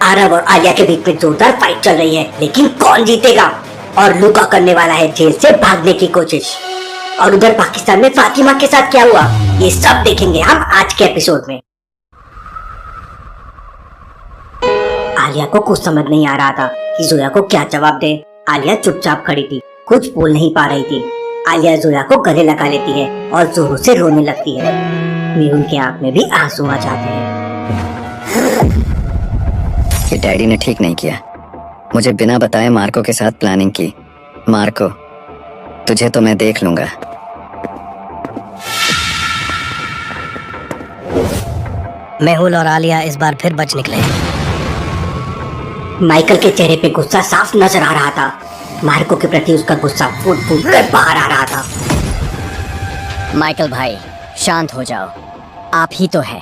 आरव और आलिया के बीच में जोरदार फाइट चल रही है, लेकिन कौन जीतेगा? और लुका करने वाला है जेल से भागने की कोशिश। और उधर पाकिस्तान में फातिमा के साथ क्या हुआ, ये सब देखेंगे हम आज के एपिसोड में। आलिया को कुछ समझ नहीं आ रहा था कि जोया को क्या जवाब दे। आलिया चुपचाप खड़ी थी, कुछ बोल नहीं पा रही थी। आलिया जोया को गले लगा लेती है और जोरों से रोने लगती है। मेहुल की आंख में भी आंसू आ जाते हैं। ये डैडी ने ठीक नहीं किया, मुझे बिना बताए मार्को के साथ प्लानिंग की। मार्को, तुझे तो मैं देख लूंगा। मेहुल और आलिया इस बार फिर बच निकले। माइकल के चेहरे पे गुस्सा साफ नजर आ रहा था। मार्को के प्रति उसका गुस्सा फूट फूट कर बाहर आ रहा था। माइकल भाई, शांत हो जाओ। आप ही तो है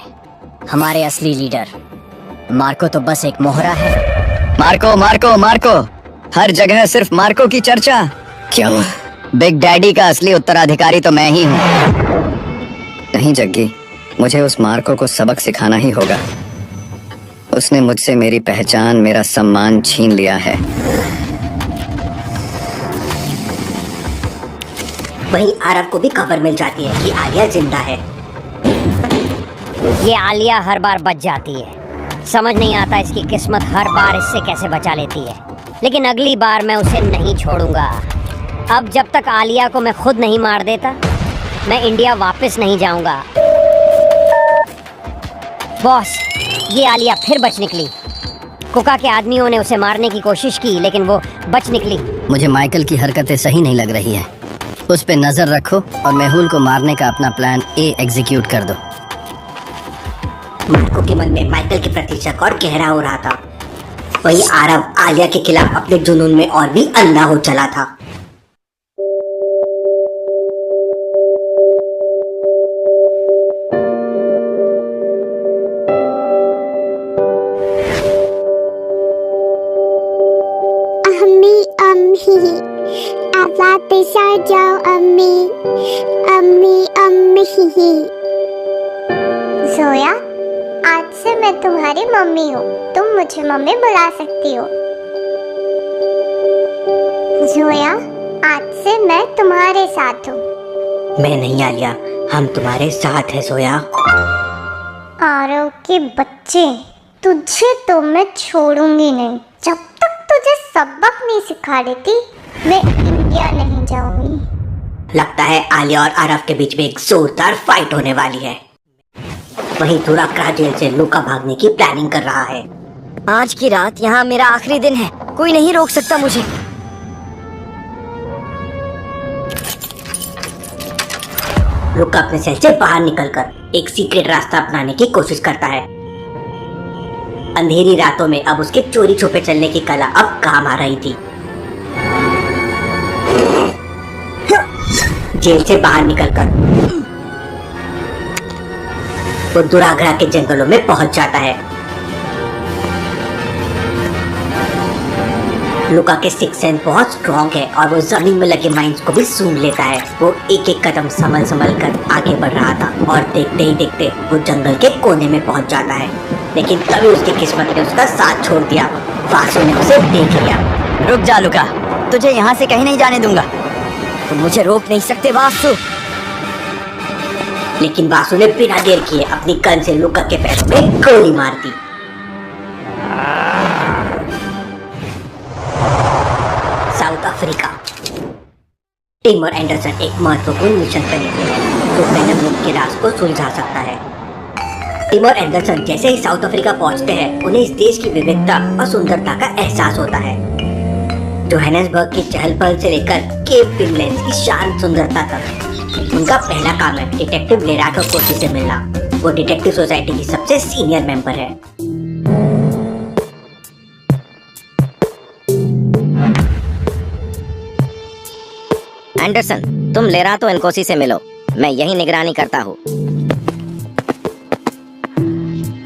हमारे असली लीडर। मार्को तो बस एक मोहरा है। मार्को मार्को मार्को, हर जगह सिर्फ मार्को की चर्चा। क्यों? बिग डैडी का असली उत्तराधिकारी तो मैं ही हूँ। नहीं जग्गी, मुझे उस मार्को को सबक सिखाना ही होगा। उसने मुझसे मेरी पहचान, मेरा सम्मान छीन लिया है। वहीं आरव को भी खबर मिल जाती है कि आलिया जिंदा है। ये आलिया हर बार बच जाती है, समझ नहीं आता इसकी किस्मत हर बार इससे कैसे बचा लेती है। लेकिन अगली बार मैं उसे नहीं छोड़ूंगा। अब जब तक आलिया को मैं खुद नहीं मार देता, मैं इंडिया वापस नहीं जाऊंगा। बॉस, ये आलिया फिर बच निकली। कुका के आदमियों ने उसे मारने की कोशिश की, लेकिन वो बच निकली। मुझे माइकल की हरकतें सही नहीं लग रही है। उस पे नजर रखो और मेहुल को मारने का अपना प्लान ए एग्जीक्यूट कर दो। मार्को के मन में माइकल के प्रति शक और गहरा हो रहा था। वही आरव आलिया के खिलाफ अपने जुनून में और भी अंधा हो चला था। आप वापस आ जाओ अम्मी, अम्मी अम्मी। जोया, आज से मैं तुम्हारी मम्मी हूँ। तुम मुझे मम्मी बुला सकती हो। जोया, आज से मैं तुम्हारे साथ हूँ। मैं नहीं आलिया, हम तुम्हारे साथ हैं जोया। आरव के बच्चे, तुझे तो मैं छोड़ूंगी नहीं। जब तक तुझे सबक नहीं सिखा देती, मैं इंडिया नहीं जाऊंगी। लगता है आलिया और आरव के बीच में एक जोरदार फाइट होने वाली है। वहीं दुराक्रा जेल से लुका भागने की प्लानिंग कर रहा है। आज की रात यहाँ मेरा आखिरी दिन है, कोई नहीं रोक सकता मुझे। लुका अपने सेल से बाहर निकलकर एक सीक्रेट रास्ता अपनाने की कोशिश करता है। अंधेरी रातों में अब उसके चोरी छुपे चलने की कला अब काम आ रही थी। जेल से बाहर निकलकर वो दुराग्रा के जंगलों में पहुंच जाता है। लुका के सिक्स सेंस बहुत स्ट्रॉन्ग है और वो जमीन में लगे माइंस को भी सूंघ लेता है। वो एक एक कदम संभल कर आगे बढ़ रहा था और देखते ही देखते वो जंगल के कोने में पहुंच जाता है। लेकिन तभी उसकी किस्मत ने उसका साथ छोड़ दिया। वासु ने उसे देख लिया। रुक जा लुका, तुझे यहाँ से कहीं नहीं जाने दूंगा। तुम मुझे रोक नहीं सकते वासु। लेकिन वासु ने बिना देर किए अपनी गन से लुका के पैरों में गोली मार दी। South Africa. टिमोर एंडरसन एक महत्वपूर्ण मिशन पर निकले हैं जो वेनम रूट के राज को सुलझा सकता है। टिमोर एंडरसन जैसे ही साउथ अफ्रीका पहुंचते हैं, उन्हें इस देश की विविधता और सुंदरता का एहसास होता है। जोहानिसबर्ग की चहल पहल से लेकर केप विनलैंड की शांत सुंदरता तक उनका पहला काम है डिटेक्टिव लेराटो कोसी से मिलना। वो डिटेक्टिव सोसाइटी की सबसे सीनियर मेंबर है। एंडरसन, तुम लेराटो एनकोसी से मिलो, मैं यही निगरानी करता हूँ।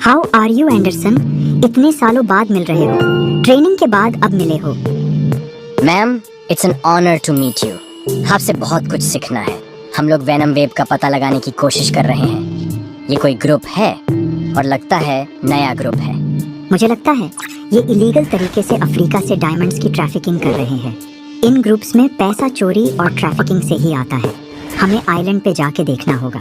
How are you Anderson? इतने सालों बाद मिल रहे हो, ट्रेनिंग के बाद अब मिले हो। Ma'am, it's an honour to meet you. आपसे बहुत कुछ सीखना है। हम लोग वेनम वेब का पता लगाने की कोशिश कर रहे हैं। ये कोई ग्रुप है और लगता है नया ग्रुप है। मुझे लगता है ये इलीगल तरीके से अफ्रीका से डायमंड्स की ट्रैफिकिंग कर रहे हैं। इन ग्रुप्स में पैसा चोरी और ट्रैफिकिंग से ही आता है। हमें आइलैंड पे जाके देखना होगा।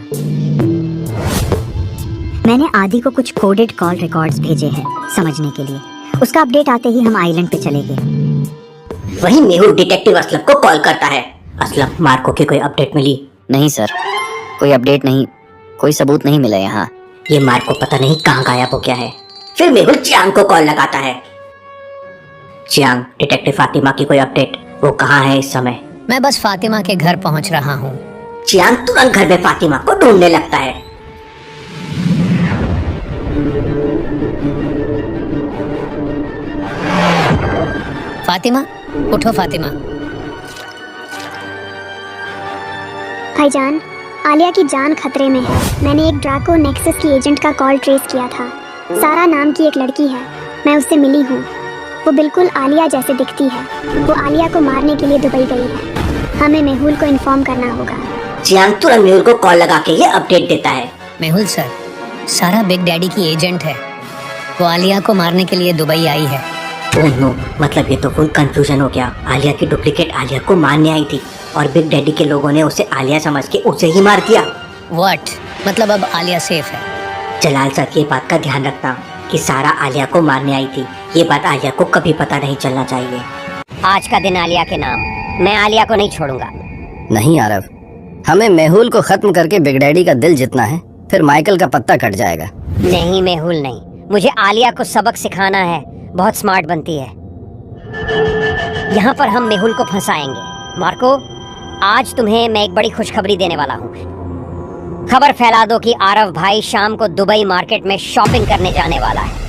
मैंने आदि को कुछ कोडेड कॉल रिकॉर्ड्स भेजे हैं समझने के लिए। उसका अपडेट आते ही हम आइलैंड पे चले गए। वहीं मेहुल डिटेक्टिव असलम को कॉल करता है। असलम, मार्को की कोई अपडेट मिली? नहीं सर, कोई अपडेट नहीं, कोई सबूत नहीं मिला यहाँ। ये मार्को पता नहीं कहाँ गायब हो गया है। फिर मेहुल चियांग को कॉल लगाता है। चियांग, डिटेक्टिव फातिमा की कोई अपडेट? वो कहाँ है इस समय? मैं बस फातिमा के घर पहुंच रहा हूँ। चियांग तुरंत घर में फातिमा को ढूंढने लगता है। फातिमा, उठो फातिमा। भाईजान, आलिया की जान खतरे में है। मैंने एक ड्राको नेक्सस की एजेंट का कॉल ट्रेस किया था। सारा नाम की एक लड़की है, मैं उससे मिली हूँ। वो बिल्कुल आलिया जैसे दिखती है। वो आलिया को मारने के लिए दुबई गई है। हमें मेहुल को इन्फॉर्म करना होगा। चियांग तुरंत मेहुल को कॉल लगा के ये अपडेट देता है। मेहुल सर, सारा बिग डैडी की एजेंट है। वो आलिया को मारने के लिए दुबई आई है। ओह नो, मतलब ये तो फुल कंफ्यूजन हो गया। आलिया की डुप्लीकेट आलिया को मारने आई थी और बिग डैडी के लोगों ने उसे आलिया समझ के उसे ही मार दिया। व्हाट? मतलब अब आलिया सेफ है? जलाल सर, ये बात का ध्यान रखना कि सारा आलिया को मारने आई थी। ये बात आलिया को कभी पता नहीं चलना चाहिए। आज का दिन आलिया के नाम। मैं आलिया को नहीं छोड़ूंगा। नहीं आरव, हमें मेहुल को खत्म करके बिग डैडी का दिल जीतना है, फिर माइकल का पत्ता कट जाएगा। नहीं मेहुल नहीं, मुझे आलिया को सबक सिखाना है। बहुत स्मार्ट बनती है। यहाँ पर हम मेहुल को फंसाएंगे। मार्को, आज तुम्हें मैं एक बड़ी खुशखबरी देने वाला हूँ। खबर फैला दो कि आरव भाई शाम को दुबई मार्केट में शॉपिंग करने जाने वाला है।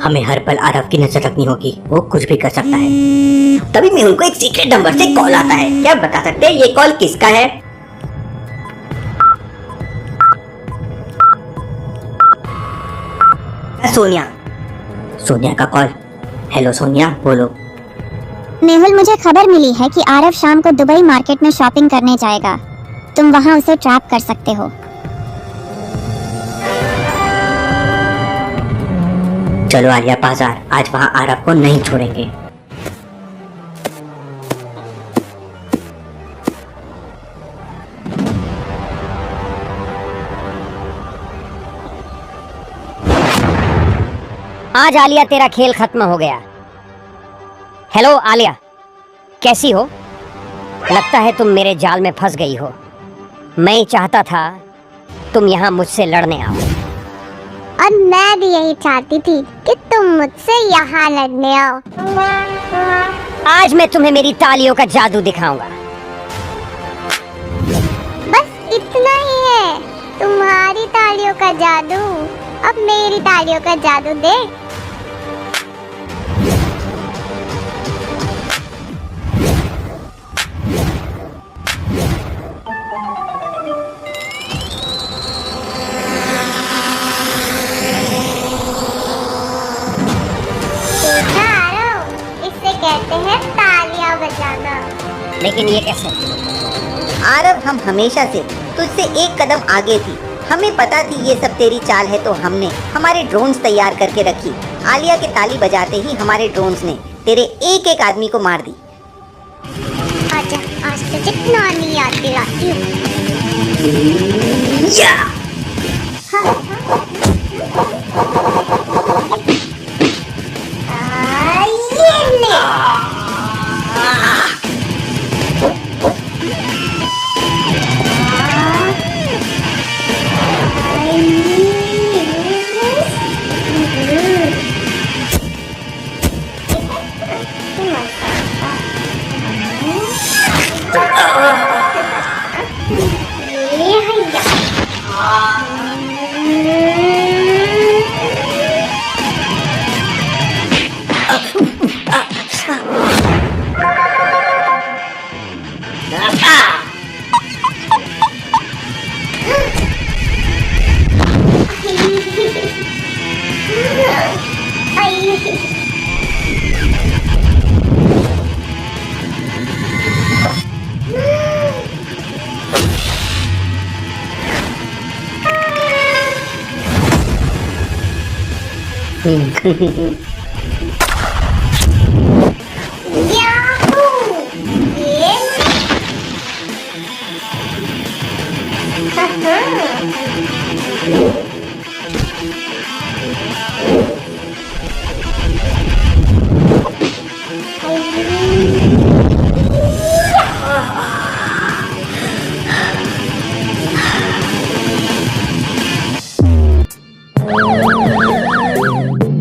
हमें हर पल आरव की नजर रखनी होगी, वो कुछ भी कर सकता है। तभी मेहुल को एक सीक्रेट नंबर से कॉल आता है। क्या बता सकते हैं ये कॉल किसका है? सोनिया। सोनिया का कॉल। हेलो सोनिया, बोलो। मेहुल, मुझे खबर मिली है कि आरव शाम को दुबई मार्केट में शॉपिंग करने जाएगा। तुम वहाँ उसे ट्रैप कर सकते हो। चलो आलिया बाजार, आज वहाँ आरव को नहीं छोड़ेंगे। आज आलिया तेरा खेल खत्म हो गया। हेलो आलिया, कैसी हो? लगता है तुम मेरे जाल में फंस गई हो। मैं चाहता था तुम यहाँ मुझसे लड़ने आओ। और मैं भी यही चाहती थी कि तुम मुझसे यहाँ लड़ने आओ। आज मैं तुम्हें मेरी तालियों का जादू दिखाऊंगा। बस इतना ही है, तुम्हारी तालियों का जादू। अब मेरी तालियों का जादू देख। इसे कहते हैं तालियां बजाना। लेकिन ये कैसे? आरव, हम हमेशा से तुझसे एक कदम आगे थी। हमें पता थी ये सब तेरी चाल है, तो हमने हमारे ड्रोन्स तैयार करके रखी। आलिया के ताली बजाते ही हमारे ड्रोन्स ने तेरे एक एक आदमी को मार दी। आजा, आज तुझे नानी याद दिलाती हूँ। ये ले। याहू! ये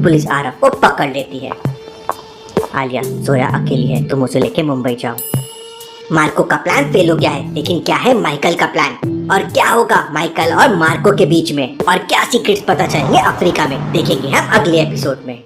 पुलिस आरव को पकड़ लेती है। आलिया, जोया अकेली है, तुम उसे लेके मुंबई जाओ। मार्को का प्लान फेल हो गया है, लेकिन क्या है माइकल का प्लान? और क्या होगा माइकल और मार्को के बीच में? और क्या सीक्रेट्स पता चलेंगे अफ्रीका में? देखेंगे हम अगले एपिसोड में।